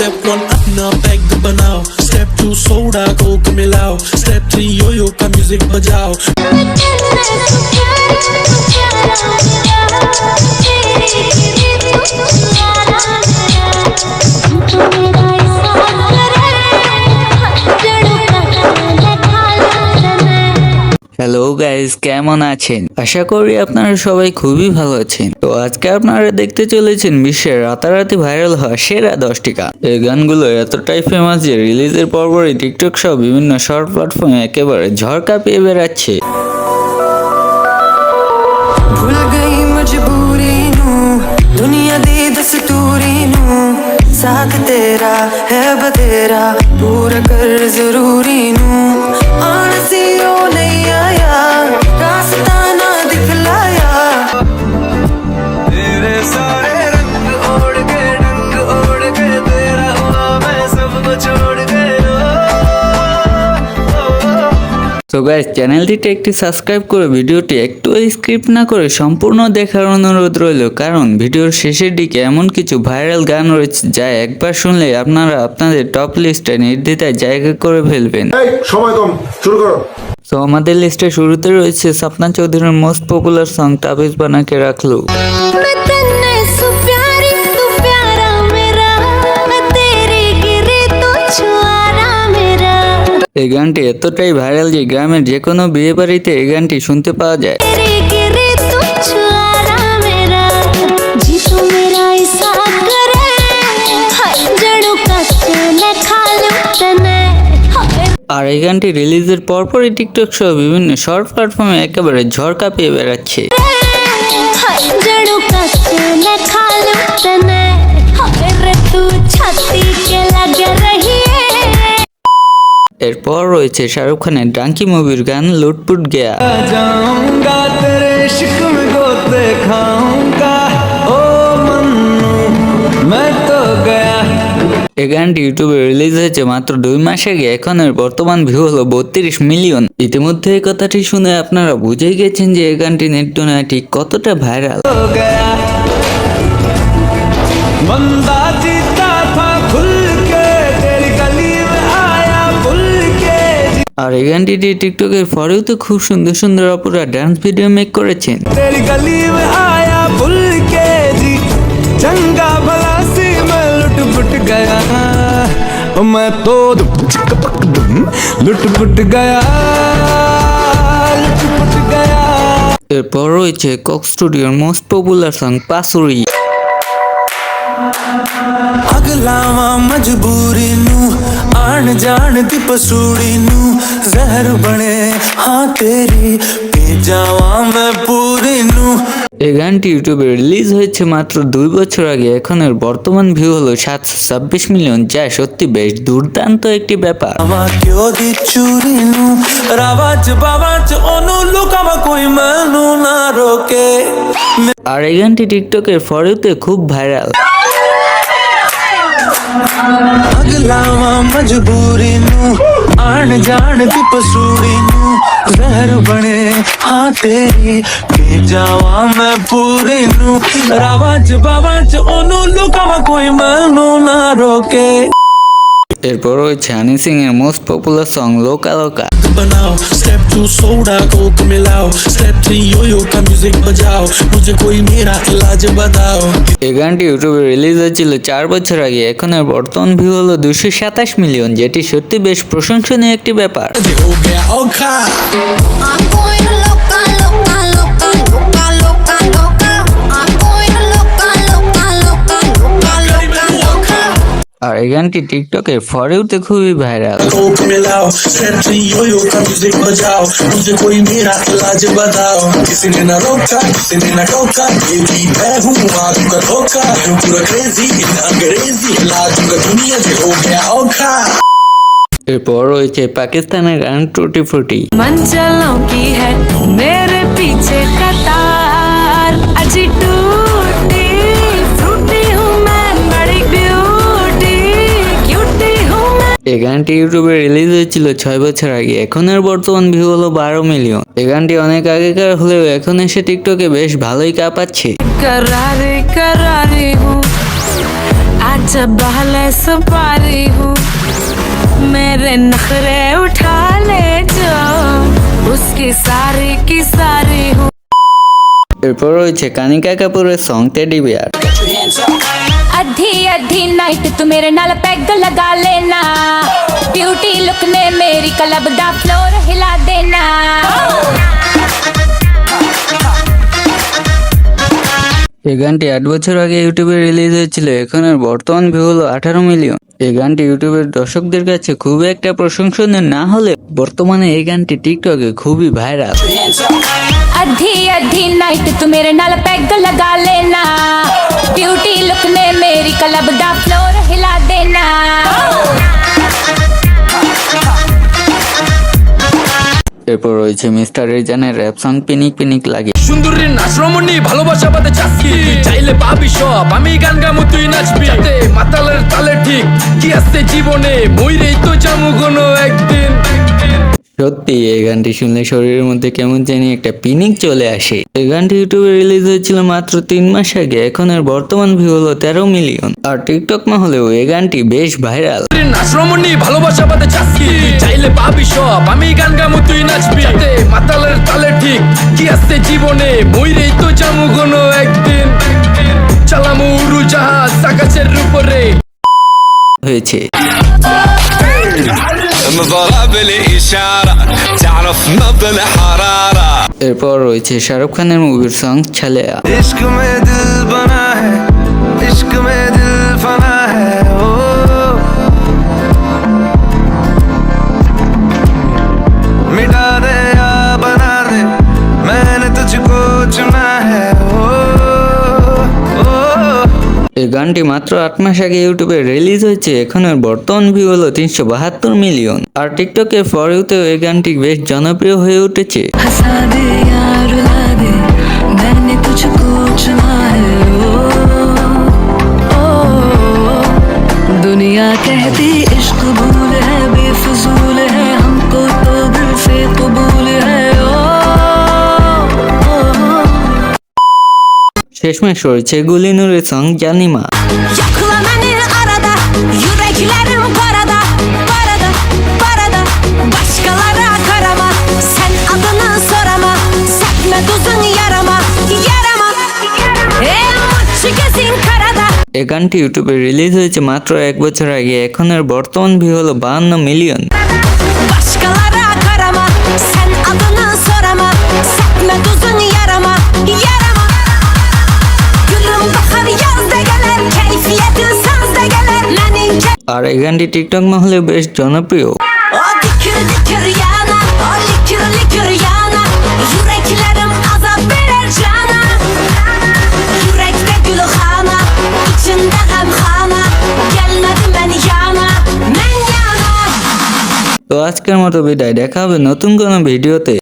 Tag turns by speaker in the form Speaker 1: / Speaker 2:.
Speaker 1: Step 1 अपना peg बनाओ, Step 2 soda Coke मिलाओ, Step 3 यो का म्यूजिक बजाओ।
Speaker 2: হ্যালো গাইস, কেমন আছেন? আশা করি আপনারা সবাই খুবই ভালো আছেন। তো আজকে আপনারা দেখতে চলেছেন বিশ্বের রাতারাতি ভাইরাল হওয়া সেরা 10টি গান। এই গানগুলো এতটাই ফেমাস যে রিলিজের পরপরই টিকটক সহ বিভিন্ন শর্ট প্ল্যাটফর্মে একেবারে ঝড় কাঁপিয়ে বেড়াচ্ছে।
Speaker 3: साथ तेरा है बतेरा पूरा कर जरूरी नू आलसी ओ नहीं आया रास्ता ना दिखलाया तेरे सारे रंग ओढ़ के तेरा हुआ मैं सबको छोड़ के
Speaker 2: তো গাইস, চ্যানেলটিতে একটি সাবস্ক্রাইব করে ভিডিওটি একটু স্কিপ না করে সম্পূর্ণ দেখার অনুরোধ রইল, কারণ ভিডিওর শেষের দিকে এমন কিছু ভাইরাল গান রয়েছে যা একবার শুনলে আপনারা আপনাদের টপ লিস্টে নির্দ্বিধায় জায়গা করে ফেলবেন।
Speaker 4: সময় কম, শুরু করো।
Speaker 2: তো আমাদের লিস্টে শুরুতে রয়েছে সাপনা চৌধুরীর মোস্ট পপুলার সং তাবিজ বানাকে রাখলো। এই গানটি এতটাই ভাইরাল যে গ্রামের যে কোনো বিয়ে বাড়িতে এই গানটি শুনতে পাওয়া যায়। আর এই গানটি রিলিজের পরপরই টিকটক সহ বিভিন্ন শর্ট প্ল্যাটফর্মে একেবারে ঝড় কাঁপিয়ে বেড়াচ্ছে। এরপর রয়েছে শাহরুখ খানের ডাঙ্কি মুভির গান লুটপুট গয়া। এই গানটি ইউটিউবে রিলিজ হয়েছে মাত্র 2 মাস আগে। এখন এর বর্তমান ভিউ হলো 32 মিলিয়ন। ইতিমধ্যে এই কথাটি শুনে আপনারা বুঝেই গেছেন যে এই গানটি নেট দুনিয়ায় ঠিক কতটা ভাইরাল। আর এই গানটি টিকটকের ফরেও তো খুব সুন্দর সুন্দর অপরা ডান্স ভিডিও মেক করেছেন। এরপর রয়েছে কক স্টুডিওর মোস্ট পপুলার সং পাসুরি।
Speaker 3: अगलावा मजबूरी नू आन जान दी पसूड़ी नू जहर बने हाँ तेरी पी जावा मैं पूरी नू।
Speaker 2: এই গানটি ইউটিউবে রিলিজ হয়েছে মাত্র 2 বছর আগে। এখন এর বর্তমান ভিউ হলো 726 মিলিয়ন, যা সত্যি বেশ দুর্দান্ত একটি ব্যাপার। আর এই গানটি টিকটকের ফরেতে খুব ভাইরাল।
Speaker 3: अगलावा मजबूरी नू आन जान दी पसूड़ी नू जहर बने हाँ तेरी पी जावा मैं पूरी नू रावाच बावाच ओनू लुकावा कोई मैनू ना रोके।
Speaker 2: এরপর রয়েছে হানি সিং এর মোস্ট পপুলার সং লোকা লোকা।
Speaker 1: बनाओ Step 2 सोडा कोक मिलाओ, Step 3 यो का म्यूजिक बजाओ, मुझे कोई मेरा इलाज बताओ।
Speaker 2: এই গানটি ইউটিউবে রিলিজ হয়েছিল 4 বছর আগে। এখন এর বর্তমান ভিউ হলো 227 মিলিয়ন, যেটি সত্যি বেশ প্রশংসনীয় একটি ব্যাপার।
Speaker 1: हो गया औखा
Speaker 2: আর এই গানটি টিকটকের ফরেওতে খুবই ভাইরাল।
Speaker 1: कोक मिलाओ Step 3 यो का म्यूजिक बजाओ, मुझे कोई मेरा इलाज बताओ। किसी ने ना रोका, किसी ने ना टोका, ये भी मैं हूँ आदू का धोखा, हूँ पूरा क्रेजी इन अंग्रेजी, लाजूंगा दुनिया से हो गया औखा।
Speaker 2: এরপর রয়েছে পাকিস্তানের গান টুটি ফুটি।
Speaker 5: मंचलों की है मेरे पीछे कतार अजी टूटी फ्रूटी हूँ मैं बड़ी ब्यूटी क्यूटी हूँ मैं।
Speaker 2: এই গানটি ইউটিউবে রিলিজ হয়েছিল 6 বছর আগে। এখন এর বর্তমান ভিউ হলো 12 মিলিয়ন। এই গানটি অনেক আগেকার হলেও এখন এসে টিকটকে বেশ ভালোই কাঁপাচ্ছে।
Speaker 5: करारी करारी हूँ आज जब बहले सुपारी हूँ मेरे नखरे उठा ले जो उसकी सारी की सारी हूँ।
Speaker 2: এরপর রয়েছে কানিকা কাপুরের সং টেডি বিয়ার।
Speaker 6: अधी अधी नाइट तू मेरे नाल पैग लगा लेना ब्यूटी लुक ने मेरी क्लब दा फ्लोर हिला देना।
Speaker 2: এই গানটি 8 বছর আগে ইউটিউবে রিলিজ হয়েছিল, এখন এর বর্তমান ভিউ হলো 18 মিলিয়ন। এই গানটি ইউটিউবের দর্শকদের কাছে খুবই একটা প্রশংসনীয় না হলে বর্তমানে এই গানটি টিকটকে খুবই ভাইরাল।
Speaker 6: अधी अधी नाइट तू मेरे नाल पैग लगा लेना ब्यूटी लुक ने मेरी क्लब दा फ्लोर हिला देना।
Speaker 2: এরপর রয়েছে মিস্টার রেজানের র্যাপ সং পিনিক পিনিক লাগে।
Speaker 7: সুন্দরীর নাচ রমণী ভালোবাসা পাতে চাচ্ছি তুই চাইলে পাবি সব আমি গান গামু তুই নাচবি যাতে মাতালের তালে ঠিক কি আছে জীবনে মইরেই তো জামু কোনো একদিন।
Speaker 2: সত্যি এই গানটি শুনলে শরীরের মধ্যে কেমন জানি একটা পিনিক চলে আসে। এই গানটি ইউটিউবে রিলিজ হয়েছিল মাত্র 3 মাস আগে, এখন এর বর্তমান ভিউ হলো 13 মিলিয়ন। আর টিকটক মহলেও এই গানটি বেশ ভাইরাল।
Speaker 7: নাচ রমণী ভালোবাসা পাতে চাচ্ছি তুই চাইলে পাবি সব আমি গান গামু তুই নাচবি যাতে মাতালের তালে ঠিক কি আছে জীবনে মইরেই তো জামু কোনো একদিন। চালামু উড়োজাহাজ আকাশের উপরে
Speaker 2: হয়েছে
Speaker 8: نظرة بالإشارة تعرف نبض الحرارة।
Speaker 2: এরপর রয়েছে শাহরুখ খানের মুভির সং ছালেয়া।
Speaker 3: इश्क में दिल बना है इश्क में दिल फना है ओ मिटा दे या बना दे मैंने तुझको चुना है ओ
Speaker 2: এই গানটি মাত্র 8 মাস আগে ইউটিউবে রিলিজ হয়েছে, এখন এর বর্তমান ভিউ হলো 372 মিলিয়ন। আর টিকটকে ফর ইউতেও এই গানটি বেশ জনপ্রিয় হয়ে উঠেছে।
Speaker 5: हंसा दे या रुला दे मैंने तुझको चुना है ओ दुनिया कहती इश्क भूल है बेफजूल है हमको तो दिल से कबूल है ओ
Speaker 2: শেষমেশ রয়েছে গুলিনুরের song জানিমা।
Speaker 6: Yakla beni arada yüreklerim parada parada parada başkalara karama sen adını sorama sekme tuzun yarama yarama muçi kesin karada।
Speaker 2: এই গানটি ইউটিউবে রিলিজ হয়েছে মাত্র 1 বছর আগে, এখন এর বর্তমান ভিউ হলো 52 million.
Speaker 6: Başkalara karama sen adını sorama sekme tuzun yarama yarama gülüm bahar yaz da gelir keyfiyetin saz da gelir benim
Speaker 2: আর এই গানটি টিকটক মহলে বেশ জনপ্রিয়।
Speaker 6: o dikir dikir yana o likir likir yana yüreklerim azap verer cana yürekte gülhana içinde gamhana gelmedim ben yana men yana।
Speaker 2: তো আজকের মতো বিদায়, দেখা হবে নতুন কোনো ভিডিওতে।